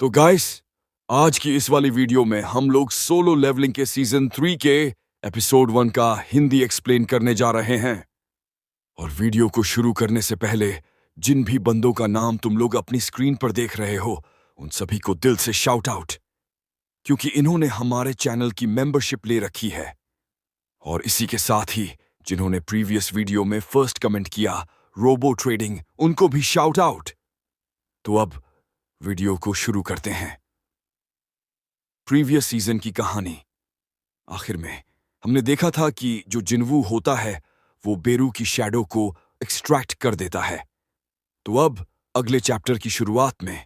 तो गाइस, आज की इस वाली वीडियो में हम लोग सोलो लेवलिंग के सीजन 3 के एपिसोड 1 का हिंदी एक्सप्लेन करने जा रहे हैं। और वीडियो को शुरू करने से पहले जिन भी बंदों का नाम तुम लोग अपनी स्क्रीन पर देख रहे हो, उन सभी को दिल से शाउट आउट, क्योंकि इन्होंने हमारे चैनल की मेंबरशिप ले रखी है। और इसी के साथ ही जिन्होंने प्रीवियस वीडियो में फर्स्ट कमेंट किया, रोबो ट्रेडिंग, उनको भी शाउट आउट। तो अब वीडियो को शुरू करते हैं। प्रीवियस सीजन की कहानी। आखिर में हमने देखा था कि जो जिन्वू होता है वो बेरू की शैडो को एक्सट्रैक्ट कर देता है। तो अब अगले चैप्टर की शुरुआत में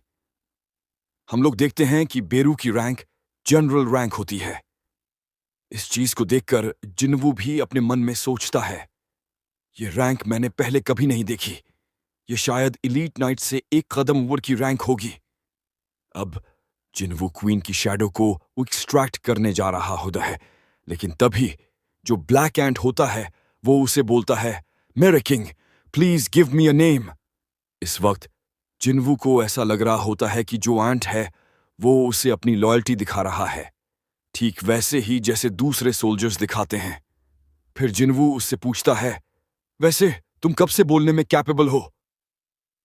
हम लोग देखते हैं कि बेरू की रैंक जनरल रैंक होती है। इस चीज को देखकर जिन्वू भी अपने मन में सोचता है, ये रैंक मैंने पहले कभी नहीं देखी। ये शायद एलीट नाइट से एक कदम ऊपर की रैंक होगी। अब जिन्वू क्वीन की शैडो को एक्सट्रैक्ट करने जा रहा होता है, लेकिन तभी जो ब्लैक एंट होता है वो उसे बोलता है, मेरे king, please give me a name. इस वक्त जिन्वू को ऐसा लग रहा होता है कि जो एंट है वो उसे अपनी लॉयल्टी दिखा रहा है, ठीक वैसे ही जैसे दूसरे सोल्जर्स दिखाते हैं। फिर जिन्वू उससे पूछता है, वैसे तुम कब से बोलने में कैपेबल हो?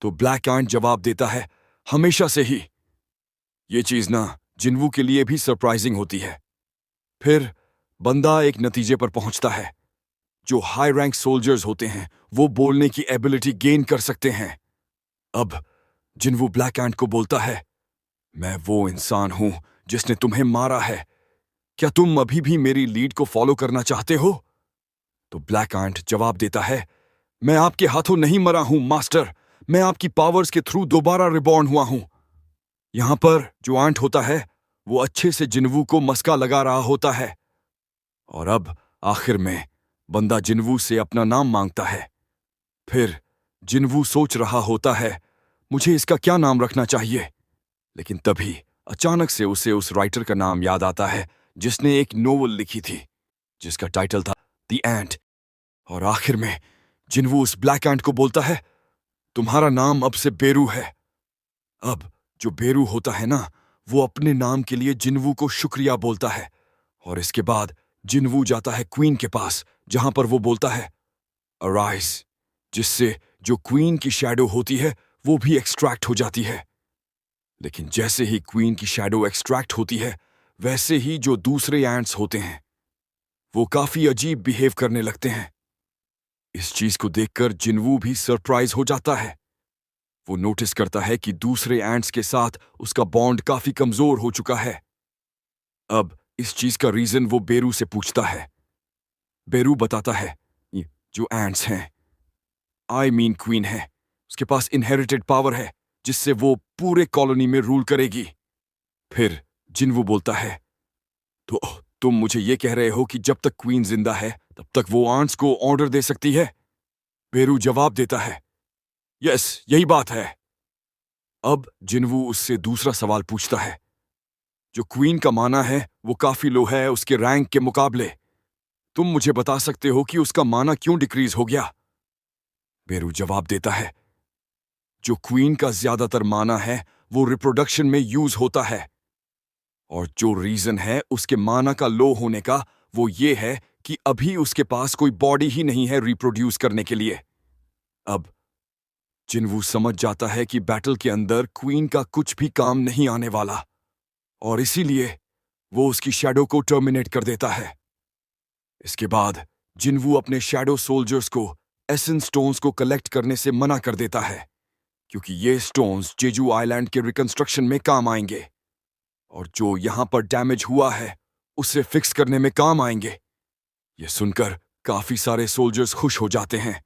तो ब्लैक एंट जवाब देता है, हमेशा से ही। ये चीज ना जिन्वू के लिए भी सरप्राइजिंग होती है। फिर बंदा एक नतीजे पर पहुंचता है, जो हाई रैंक सोल्जर्स होते हैं वो बोलने की एबिलिटी गेन कर सकते हैं। अब जिन्वू ब्लैक एंट को बोलता है, मैं वो इंसान हूं जिसने तुम्हें मारा है, क्या तुम अभी भी मेरी लीड को फॉलो करना चाहते हो? तो ब्लैक एंट जवाब देता है, मैं आपके हाथों नहीं मरा हूं मास्टर, मैं आपकी पावर्स के थ्रू दोबारा रिबॉर्न हुआ हूं। यहां पर जो एंट होता है वो अच्छे से जिन्वू को मस्का लगा रहा होता है। और अब आखिर में बंदा जिन्वू से अपना नाम मांगता है। फिर जिन्वू सोच रहा होता है, मुझे इसका क्या नाम रखना चाहिए? लेकिन तभी अचानक से उसे उस राइटर का नाम याद आता है जिसने एक नोवेल लिखी थी जिसका टाइटल था द एंट। और आखिर में जिन्वू उस ब्लैक एंट को बोलता है, तुम्हारा नाम अब से बेरू है। अब जो बेरू होता है ना, वो अपने नाम के लिए जिन्वू को शुक्रिया बोलता है। और इसके बाद जिन्वू जाता है क्वीन के पास, जहां पर वो बोलता है, अराइज, जिससे जो क्वीन की शैडो होती है वो भी एक्सट्रैक्ट हो जाती है। लेकिन जैसे ही क्वीन की शैडो एक्सट्रैक्ट होती है, वैसे ही जो दूसरे एंट्स होते हैं वो काफी अजीब बिहेव करने लगते हैं। इस चीज को देखकर जिन्वू भी सरप्राइज हो जाता है। वो नोटिस करता है कि दूसरे एंट्स के साथ उसका बॉन्ड काफी कमजोर हो चुका है। अब इस चीज का रीजन वो बेरू से पूछता है। बेरू बताता है, ये जो एंट्स हैं, आई मीन क्वीन है, उसके पास इनहेरिटेड पावर है जिससे वो पूरे कॉलोनी में रूल करेगी। फिर जिन्वू बोलता है, तो तुम मुझे ये कह रहे हो कि जब तक क्वीन जिंदा है तब तक वो एंट्स को ऑर्डर दे सकती है? बेरू जवाब देता है, यस, यही बात है। अब जिन्वू उससे दूसरा सवाल पूछता है, जो क्वीन का माना है वो काफी लो है उसके रैंक के मुकाबले, तुम मुझे बता सकते हो कि उसका माना क्यों डिक्रीज हो गया? बेरू जवाब देता है, जो क्वीन का ज्यादातर माना है वो रिप्रोडक्शन में यूज होता है, और जो रीजन है उसके माना का लो होने का वो ये है कि अभी उसके पास कोई बॉडी ही नहीं है रिप्रोड्यूस करने के लिए। अब जिन्वू समझ जाता है कि बैटल के अंदर क्वीन का कुछ भी काम नहीं आने वाला, और इसीलिए वो उसकी शैडो को टर्मिनेट कर देता है। इसके बाद जिन्वू अपने शैडो सोल्जर्स को एसेंस स्टोन्स को कलेक्ट करने से मना कर देता है, क्योंकि ये स्टोन्स जेजू आइलैंड के रिकंस्ट्रक्शन में काम आएंगे, और जो यहां पर डैमेज हुआ है उसे फिक्स करने में काम आएंगे। ये सुनकर काफी सारे सोल्जर्स खुश हो जाते हैं,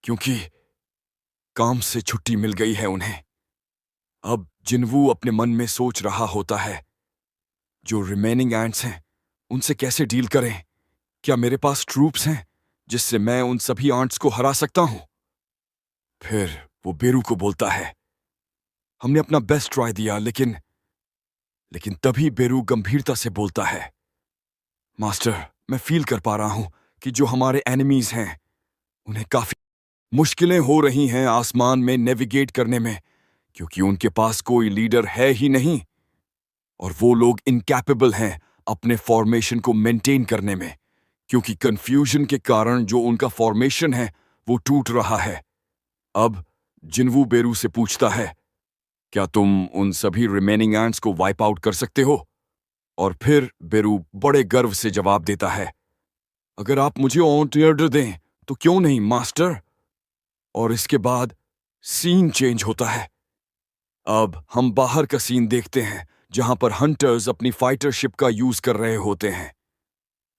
क्योंकि काम से छुट्टी मिल गई है उन्हें। अब जिन्वू अपने मन में सोच रहा होता है, जो रिमेनिंग एंट्स हैं उनसे कैसे डील करें? क्या मेरे पास ट्रूप्स हैं जिससे मैं उन सभी एंट्स को हरा सकता हूं? फिर वो बेरू को बोलता है, हमने अपना बेस्ट ट्राई दिया, लेकिन तभी बेरू गंभीरता से बोलता है, मास्टर, मैं फील कर पा रहा हूं कि जो हमारे एनिमीज हैं उन्हें काफी मुश्किलें हो रही हैं आसमान में नेविगेट करने में, क्योंकि उनके पास कोई लीडर है ही नहीं और वो लोग इनकैपेबल हैं अपने फॉर्मेशन को मेंटेन करने में, क्योंकि कंफ्यूजन के कारण जो उनका फॉर्मेशन है वो टूट रहा है। अब जिन्वू बेरू से पूछता है, क्या तुम उन सभी रिमेनिंग एंट्स को वाइप आउट कर सकते हो? और फिर बेरू बड़े गर्व से जवाब देता है, अगर आप मुझे ऑर्डर दें तो क्यों नहीं मास्टर। और इसके बाद सीन चेंज होता है। अब हम बाहर का सीन देखते हैं जहां पर हंटर्स अपनी फाइटर शिप का यूज कर रहे होते हैं।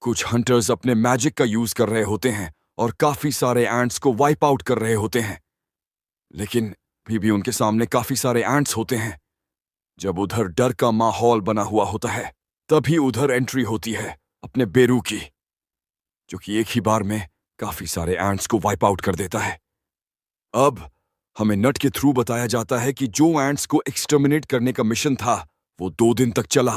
कुछ हंटर्स अपने मैजिक का यूज कर रहे होते हैं और काफी सारे एंट्स को वाइप आउट कर रहे होते हैं, लेकिन भी उनके सामने काफी सारे एंट्स होते हैं। जब उधर डर का माहौल बना हुआ होता है तभी उधर एंट्री होती है अपने बेरू की, जो कि एक ही बार में काफी सारे एंट्स को वाइप आउट कर देता है। अब हमें नट के थ्रू बताया जाता है कि जो एंट्स को एक्सटर्मिनेट करने का मिशन था वो 2 दिन तक चला,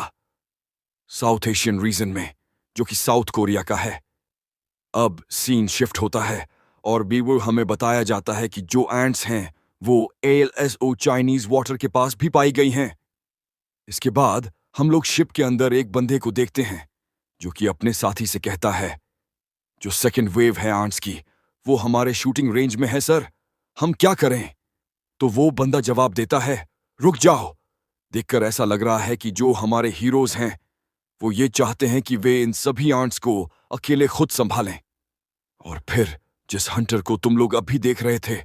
साउथ एशियन रीजन में, जो कि साउथ कोरिया का है। अब सीन शिफ्ट होता है और बीवर हमें बताया जाता है कि जो एंट्स हैं वो ALSO चाइनीज वाटर के पास भी पाई गई हैं। इसके बाद हम लोग शिप के अंदर एक बंदे को देखते हैं जो कि अपने साथी से कहता है, जो सेकंड वेव है एंट्स की वो हमारे शूटिंग रेंज में है सर, हम क्या करें? तो वो बंदा जवाब देता है, रुक जाओ। देखकर ऐसा लग रहा है कि जो हमारे हीरोज हैं वो ये चाहते हैं कि वे इन सभी एंट्स को अकेले खुद संभालें। और फिर जिस हंटर को तुम लोग अभी देख रहे थे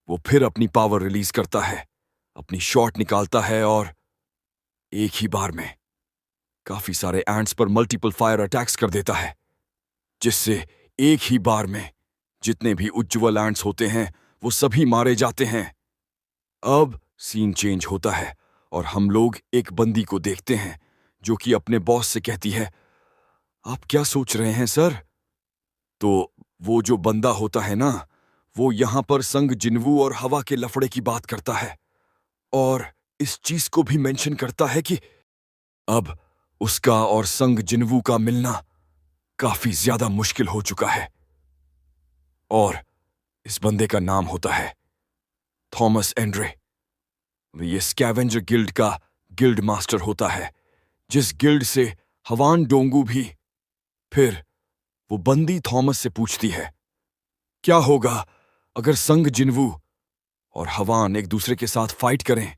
वो फिर अपनी पावर रिलीज करता है, अपनी शॉट निकालता है और एक ही बार में काफी सारे एंट्स पर मल्टीपल फायर अटैक्स कर देता है, जिससे एक ही बार में जितने भी उज्ज्वल एंट्स होते हैं वो सभी मारे जाते हैं। अब सीन चेंज होता है और हम लोग एक बंदी को देखते हैं जो कि अपने बॉस से कहती है, आप क्या सोच रहे हैं सर? तो वो जो बंदा होता है ना, वो यहां पर संग जिन्वू और हवा के लफड़े की बात करता है और इस चीज को भी मेंशन करता है कि अब उसका और संग जिन्वू का मिलना काफी ज्यादा मुश्किल हो चुका है। और इस बंदे का नाम होता है थॉमस एंड्रे। ये स्कैवेंजर गिल्ड का गिल्ड मास्टर होता है, जिस गिल्ड से हवान डोंगू भी। फिर वो बंदी थॉमस से पूछती है, क्या होगा अगर संग जिन्वू और हवान एक दूसरे के साथ फाइट करें?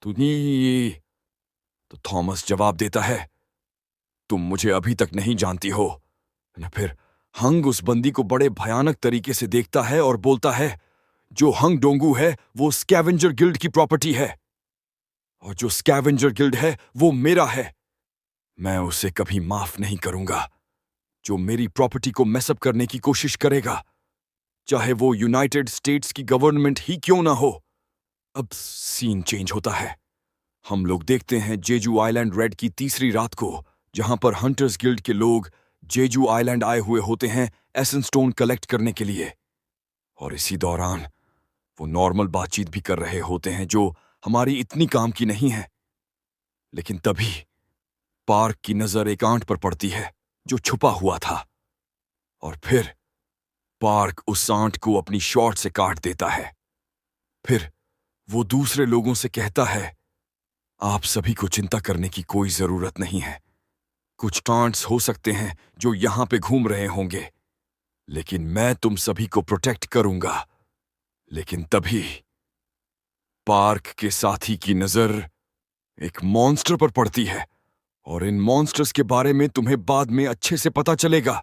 तो थॉमस जवाब देता है, तुम मुझे अभी तक नहीं जानती हो। फिर हंग उस बंदी को बड़े भयानक तरीके से देखता है और बोलता है, जो हंग डोंगू है वो स्कैवेंजर गिल्ड की प्रॉपर्टी है और जो स्कैवेंजर गिल्ड है वो मेरा है। मैं उसे कभी माफ नहीं करूंगा जो मेरी प्रॉपर्टी को मेसअप करने की कोशिश करेगा, चाहे वो यूनाइटेड स्टेट्स की गवर्नमेंट ही क्यों ना हो। अब सीन चेंज होता है। हम लोग देखते हैं जेजू आइलैंड रेड की तीसरी रात को, जहां पर हंटर्स गिल्ड के लोग जेजू आइलैंड आए हुए होते हैं एसेंस स्टोन कलेक्ट करने के लिए। और इसी दौरान वो नॉर्मल बातचीत भी कर रहे होते हैं जो हमारी इतनी काम की नहीं है। लेकिन तभी पार्क की नजर एक आंट पर पड़ती है जो छुपा हुआ था और फिर पार्क उस आंट को अपनी शॉट से काट देता है। फिर वो दूसरे लोगों से कहता है, आप सभी को चिंता करने की कोई जरूरत नहीं है। कुछ आंट्स हो सकते हैं जो यहां पे घूम रहे होंगे, लेकिन मैं तुम सभी को प्रोटेक्ट करूंगा। लेकिन तभी पार्क के साथी की नजर एक मॉन्स्टर पर पड़ती है और इन मॉन्स्टर्स के बारे में तुम्हें बाद में अच्छे से पता चलेगा।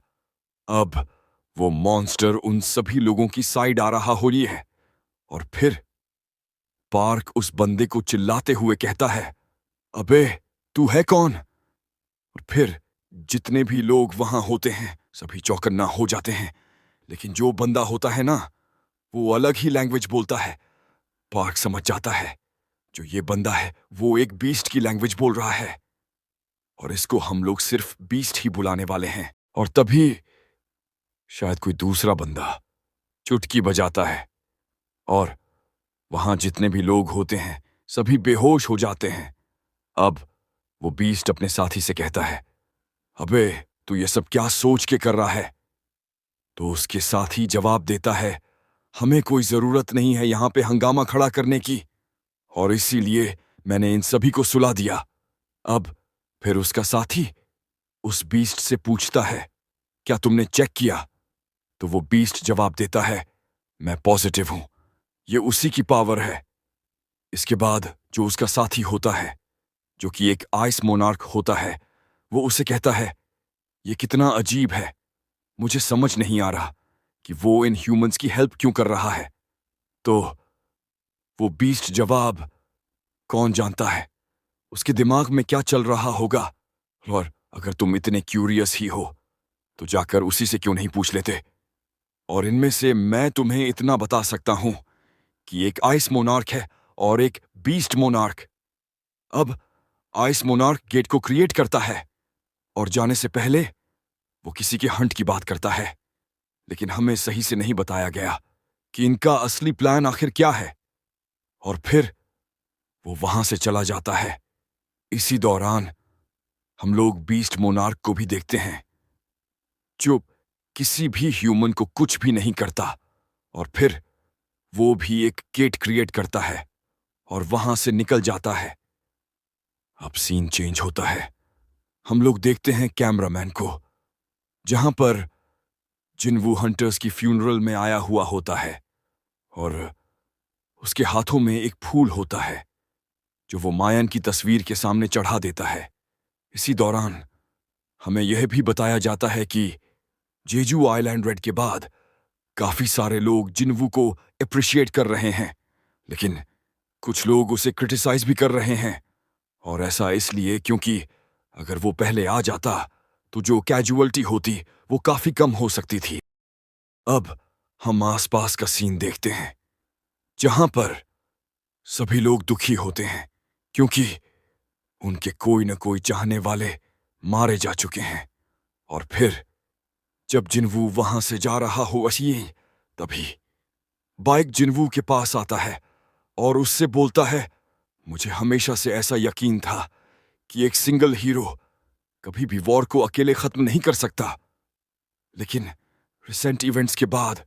अब वो मॉन्स्टर उन सभी लोगों की साइड आ रहा हो रही है और फिर पार्क उस बंदे को चिल्लाते हुए कहता है, अबे तू है कौन? और फिर जितने भी लोग वहां होते हैं सभी चौकन्ना हो जाते हैं, लेकिन जो बंदा होता है ना वो अलग ही लैंग्वेज बोलता है। पार्क समझ जाता है जो ये बंदा है वो एक बीस्ट की लैंग्वेज बोल रहा है और इसको हम लोग सिर्फ बीस्ट ही बुलाने वाले हैं। और तभी शायद कोई दूसरा बंदा चुटकी बजाता है और वहां जितने भी लोग होते हैं सभी बेहोश हो जाते हैं। अब वो बीस्ट अपने साथी से कहता है, अबे तू ये सब क्या सोच के कर रहा है? तो उसके साथी जवाब देता है, हमें कोई जरूरत नहीं है यहां पे हंगामा खड़ा करने की। और इसीलिए मैंने इन सभी को सुला दिया। अब फिर उसका साथी उस बीस्ट से पूछता है, क्या तुमने चेक किया? तो वो बीस्ट जवाब देता है, मैं पॉजिटिव हूं, ये उसी की पावर है। इसके बाद जो उसका साथी होता है, जो कि एक आइस मोनार्क होता है, वो उसे कहता है, ये कितना अजीब है, मुझे समझ नहीं आ रहा कि वो इन ह्यूमंस की हेल्प क्यों कर रहा है। तो वो बीस्ट जवाब, कौन जानता है उसके दिमाग में क्या चल रहा होगा, और अगर तुम इतने क्यूरियस ही हो तो जाकर उसी से क्यों नहीं पूछ लेते। और इनमें से मैं तुम्हें इतना बता सकता हूं कि एक आइस मोनार्क है और एक बीस्ट मोनार्क। अब आइस मोनार्क गेट को क्रिएट करता है और जाने से पहले वो किसी के हंट की बात करता है, लेकिन हमें सही से नहीं बताया गया कि इनका असली प्लान आखिर क्या है। और फिर वो वहां से चला जाता है। इसी दौरान हम लोग बीस्ट मोनार्क को भी देखते हैं, जो किसी भी ह्यूमन को कुछ भी नहीं करता, और फिर वो भी एक गेट क्रिएट करता है और वहां से निकल जाता है। अब सीन चेंज होता है। हम लोग देखते हैं कैमरामैन को, जहां पर जिन्वू हंटर्स की फ्यूनरल में आया हुआ होता है, और उसके हाथों में एक फूल होता है जो वो मायन की तस्वीर के सामने चढ़ा देता है। इसी दौरान हमें यह भी बताया जाता है कि जेजू आइलैंड रेड के बाद काफी सारे लोग जिन्वू को अप्रिशिएट कर रहे हैं, लेकिन कुछ लोग उसे क्रिटिसाइज भी कर रहे हैं। और ऐसा इसलिए क्योंकि अगर वो पहले आ जाता तो जो कैजुअलिटी होती वो काफी कम हो सकती थी। अब हम आसपास का सीन देखते हैं, जहां पर सभी लोग दुखी होते हैं क्योंकि उनके कोई न कोई चाहने वाले मारे जा चुके हैं। और फिर जब जिन्वू वहां से जा रहा हो तभी बाइक जिन्वू के पास आता है और उससे बोलता है, मुझे हमेशा से ऐसा यकीन था कि एक सिंगल हीरो कभी भी वॉर को अकेले खत्म नहीं कर सकता, लेकिन रिसेंट इवेंट्स के बाद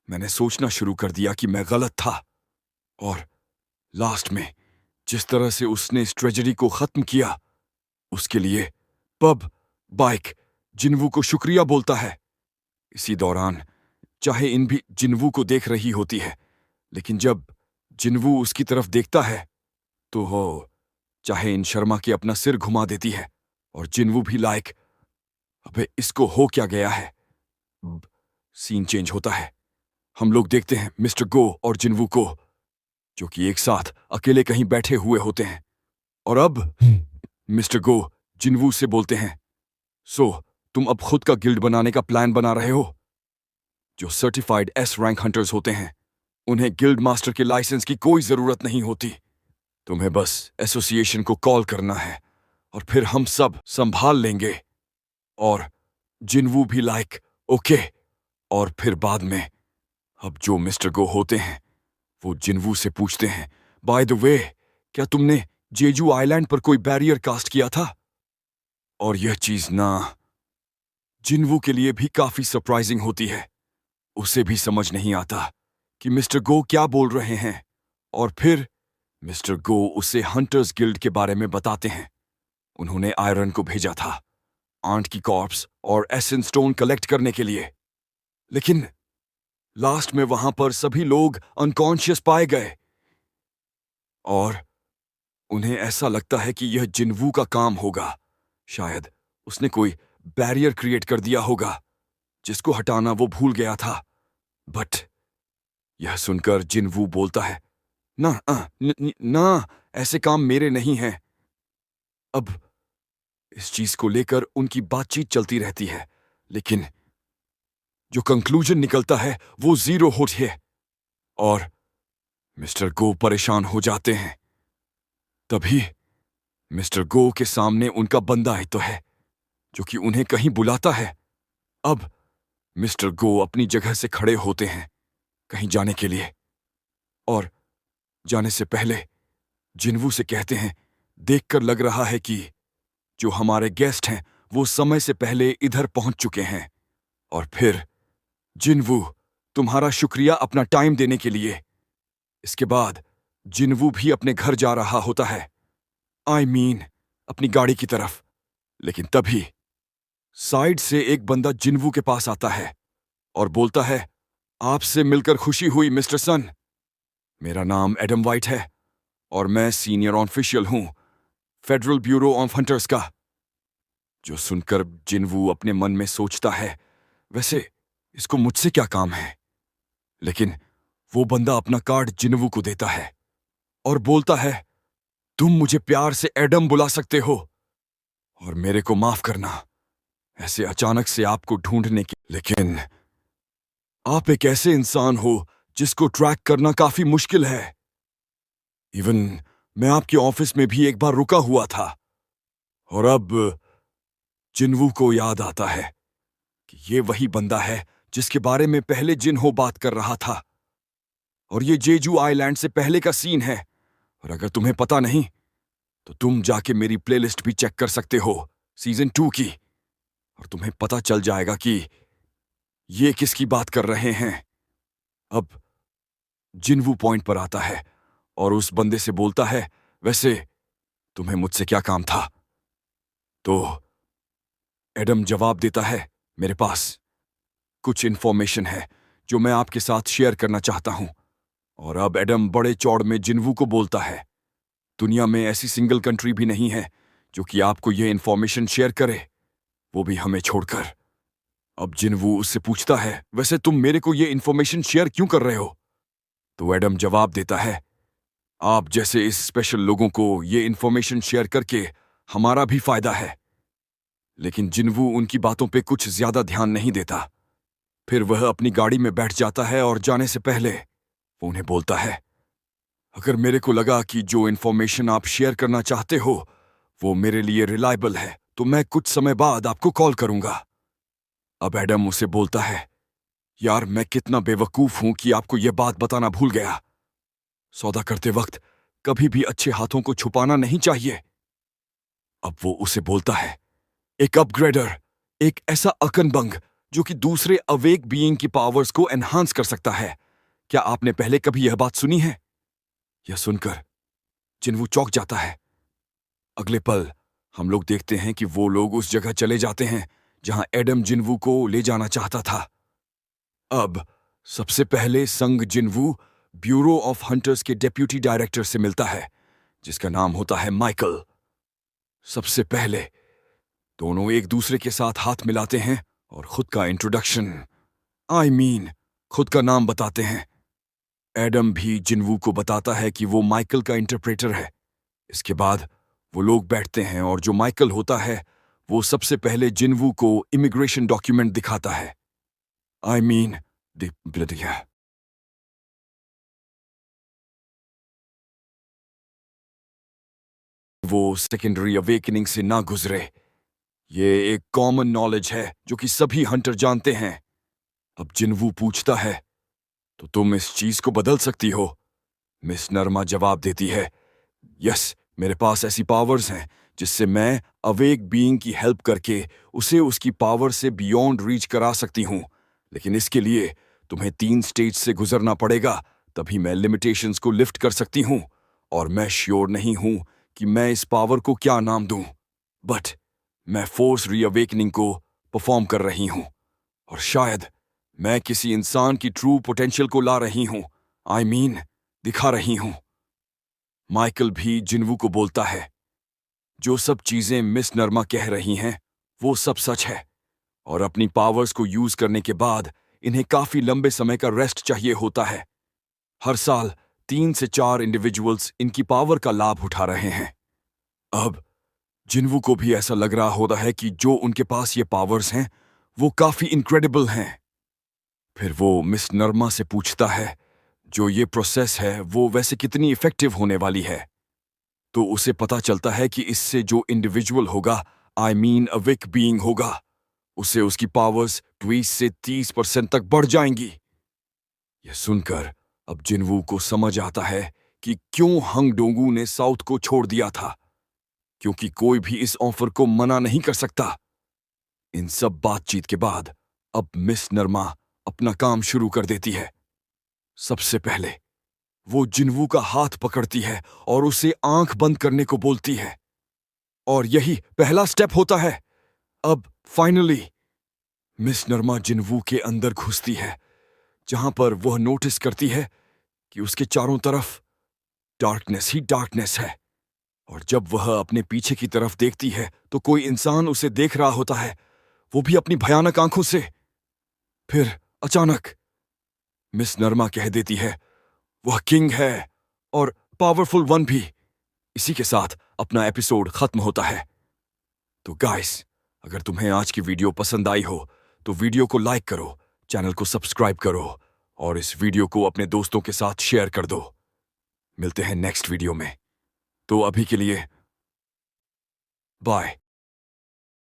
मैंने सोचना शुरू कर दिया कि मैं गलत था। और लास्ट में जिस तरह से उसने इस ट्रेजेडी को खत्म किया, उसके लिए पब बाइक जिन्वू को शुक्रिया बोलता है। इसी दौरान चाहे इन भी जिन्वू को देख रही होती है, लेकिन जब जिन्वू उसकी तरफ देखता है तो वो चाहे इन शर्मा के अपना सिर घुमा देती है, और जिन्वू भी लाइक, अबे इसको हो क्या गया है। सीन चेंज होता है। हम लोग देखते हैं मिस्टर गो और जिन्वू को, जो कि एक साथ अकेले कहीं बैठे हुए होते हैं। और अब मिस्टर गो जिन्वू से बोलते हैं, सो तुम अब खुद का गिल्ड बनाने का प्लान बना रहे हो? जो सर्टिफाइड एस रैंक हंटर्स होते हैं उन्हें गिल्ड मास्टर के लाइसेंस की कोई जरूरत नहीं होती। तुम्हें बस एसोसिएशन को कॉल करना है और फिर हम सब संभाल लेंगे। और जिन्वू भी लाइक ओके। और फिर बाद में अब जो मिस्टर गो होते हैं वो जिन्वू से पूछते हैं, बाय द वे क्या तुमने जेजू आइलैंड पर कोई बैरियर कास्ट किया था? और यह चीज ना जिन्वू के लिए भी काफी सरप्राइजिंग होती है। उसे भी समझ नहीं आता कि मिस्टर गो क्या बोल रहे हैं। और फिर मिस्टर गो उसे हंटर्स गिल्ड के बारे में बताते हैं। उन्होंने आयरन को भेजा था आंट की कॉर्प्स और एसेंस स्टोन कलेक्ट करने के लिए, लेकिन लास्ट में वहां पर सभी लोग अनकॉन्शियस पाए गए। और उन्हें ऐसा लगता है कि यह जिन्वू का काम होगा। शायद उसने कोई बैरियर क्रिएट कर दिया होगा जिसको हटाना वो भूल गया था। बट यह सुनकर जिन्वू बोलता है, ना ना, ऐसे काम मेरे नहीं हैं। अब इस चीज को लेकर उनकी बातचीत चलती रहती है, लेकिन जो कंक्लूजन निकलता है वो जीरो होती है। और मिस्टर गो परेशान हो जाते हैं। तभी मिस्टर गो के सामने उनका बंदा ही तो है, जो कि उन्हें कहीं बुलाता है। अब मिस्टर गो अपनी जगह से खड़े होते हैं कहीं जाने के लिए, और जाने से पहले जिन्वू से कहते हैं, देखकर लग रहा है कि जो हमारे गेस्ट हैं वो समय से पहले इधर पहुंच चुके हैं। और फिर जिन्वू, तुम्हारा शुक्रिया अपना टाइम देने के लिए। इसके बाद जिनवू भी अपने घर जा रहा होता है, अपनी गाड़ी की तरफ। लेकिन तभी साइड से एक बंदा जिनवू के पास आता है और बोलता है, आपसे मिलकर खुशी हुई मिस्टर सन। मेरा नाम एडम वाइट है और मैं सीनियर ऑफिशियल हूं फेडरल ब्यूरो ऑफ हंटर्स का। जो सुनकर जिनवू अपने मन में सोचता है, वैसे इसको मुझसे क्या काम है। लेकिन वो बंदा अपना कार्ड जिनवू को देता है और बोलता है, तुम मुझे प्यार से एडम बुला सकते हो और मेरे को माफ करना ऐसे अचानक से आपको ढूंढने की। लेकिन आप एक ऐसे इंसान हो जिसको ट्रैक करना काफी मुश्किल है। इवन मैं आपके ऑफिस में भी एक बार रुका हुआ था। और अब जिनवू को याद आता है कि ये वही बंदा है जिसके बारे में पहले जिनहो बात कर रहा था। और ये जेजू आइलैंड से पहले का सीन है। और अगर तुम्हें पता नहीं तो तुम जाके मेरी प्लेलिस्ट भी चेक कर सकते हो सीजन 2 की, और तुम्हें पता चल जाएगा कि ये किसकी बात कर रहे हैं। अब जिनवू पॉइंट पर आता है और उस बंदे से बोलता है, वैसे तुम्हें मुझसे क्या काम था। तो एडम जवाब देता है, मेरे पास कुछ इंफॉर्मेशन है जो मैं आपके साथ शेयर करना चाहता हूं। और अब एडम बड़े चौड़ में जिनवू को बोलता है, दुनिया में ऐसी सिंगल कंट्री भी नहीं है जो कि आपको यह इंफॉर्मेशन शेयर करे, वो भी हमें छोड़कर। अब जिनवू उससे पूछता है, वैसे तुम मेरे को यह इंफॉर्मेशन शेयर क्यों कर रहे हो। तो एडम जवाब देता है, आप जैसे इस स्पेशल लोगों को यह इंफॉर्मेशन शेयर करके हमारा भी फायदा है। लेकिन जिनवू उनकी बातों पे कुछ ज्यादा ध्यान नहीं देता। फिर वह अपनी गाड़ी में बैठ जाता है और जाने से पहले वो उन्हें बोलता है, अगर मेरे को लगा कि जो इंफॉर्मेशन आप शेयर करना चाहते हो वो मेरे लिए रिलायबल है तो मैं कुछ समय बाद आपको कॉल करूंगा। अब एडम उसे बोलता है, यार मैं कितना बेवकूफ हूं कि आपको यह बात बताना भूल गया। सौदा करते वक्त कभी भी अच्छे हाथों को छुपाना नहीं चाहिए। अब वो उसे बोलता है, एक अपग्रेडर, एक ऐसा अकनबंग जो कि दूसरे अवेक बीइंग की पावर्स को एनहांस कर सकता है। क्या आपने पहले कभी यह बात सुनी है। यह सुनकर जिनवू चौंक जाता है। अगले पल हम लोग देखते हैं कि वो लोग उस जगह चले जाते हैं जहां एडम जिनवू को ले जाना चाहता था। अब सबसे पहले संग जिनवू ब्यूरो ऑफ हंटर्स के डेप्यूटी डायरेक्टर से मिलता है जिसका नाम होता है माइकल। सबसे पहले दोनों एक दूसरे के साथ हाथ मिलाते हैं और खुद का इंट्रोडक्शन खुद का नाम बताते हैं। एडम भी जिनवू को बताता है कि वो माइकल का इंटरप्रेटर है। इसके बाद वो लोग बैठते हैं और जो माइकल होता है वो सबसे पहले जिनवू को इमिग्रेशन डॉक्यूमेंट दिखाता है। वो सेकेंडरी अवेकनिंग से ना गुजरे। ये एक कॉमन नॉलेज है जो कि सभी हंटर जानते हैं। अब जिनवू पूछता है, तो तुम इस चीज को बदल सकती हो। मिस नरमा जवाब देती है, यस, मेरे पास ऐसी पावर्स हैं जिससे मैं अवेक बीइंग की हेल्प करके उसे उसकी पावर से बियॉन्ड रीच करा सकती हूं। लेकिन इसके लिए तुम्हें 3 स्टेज से गुजरना पड़ेगा, तभी मैं लिमिटेशंस को लिफ्ट कर सकती हूं। और मैं श्योर नहीं हूं कि मैं इस पावर को क्या नाम दूं, बट मैं फोर्स रीअवेकनिंग को परफॉर्म कर रही हूं और शायद मैं किसी इंसान की ट्रू पोटेंशियल को ला रही हूं, दिखा रही हूं। माइकल भी जिनवू को बोलता है, जो सब चीजें मिस नरमा कह रही हैं वो सब सच है और अपनी पावर्स को यूज करने के बाद इन्हें काफी लंबे समय का रेस्ट चाहिए होता है। हर साल 3 से 4 इंडिविजुअल्स इनकी पावर का लाभ उठा रहे हैं। अब जिनवू को भी ऐसा लग रहा होता है कि जो उनके पास ये पावर्स हैं वो काफी इनक्रेडिबल हैं। फिर वो मिस नरमा से पूछता है, जो ये प्रोसेस है वो वैसे कितनी इफेक्टिव होने वाली है। तो उसे पता चलता है कि इससे जो इंडिविजुअल होगा, अवेक बीइंग होगा, उसे उसकी पावर्स 20 से 30% तक बढ़ जाएंगी। यह सुनकर अब जिनवू को समझ आता है कि क्यों हंग डोंगू ने साउथ को छोड़ दिया था, क्योंकि कोई भी इस ऑफर को मना नहीं कर सकता। इन सब बातचीत के बाद अब मिस नरमा अपना काम शुरू कर देती है। सबसे पहले वो जिन्वू का हाथ पकड़ती है और उसे आंख बंद करने को बोलती है। और यही पहला स्टेप होता है। अब फाइनली मिस नरमा जिन्वू के अंदर घुसती है, जहां पर वह नोटिस करती है कि उसके चारों तरफ डार्कनेस ही डार्कनेस है। और जब वह अपने पीछे की तरफ देखती है तो कोई इंसान उसे देख रहा होता है, वो भी अपनी भयानक आंखों से। फिर अचानक मिस नरमा कह देती है, वह किंग है और पावरफुल वन भी। इसी के साथ अपना एपिसोड खत्म होता है। तो गाइस, अगर तुम्हें आज की वीडियो पसंद आई हो तो वीडियो को लाइक करो, चैनल को सब्सक्राइब करो और इस वीडियो को अपने दोस्तों के साथ शेयर कर दो। मिलते हैं नेक्स्ट वीडियो में। तो अभी के लिए बाय।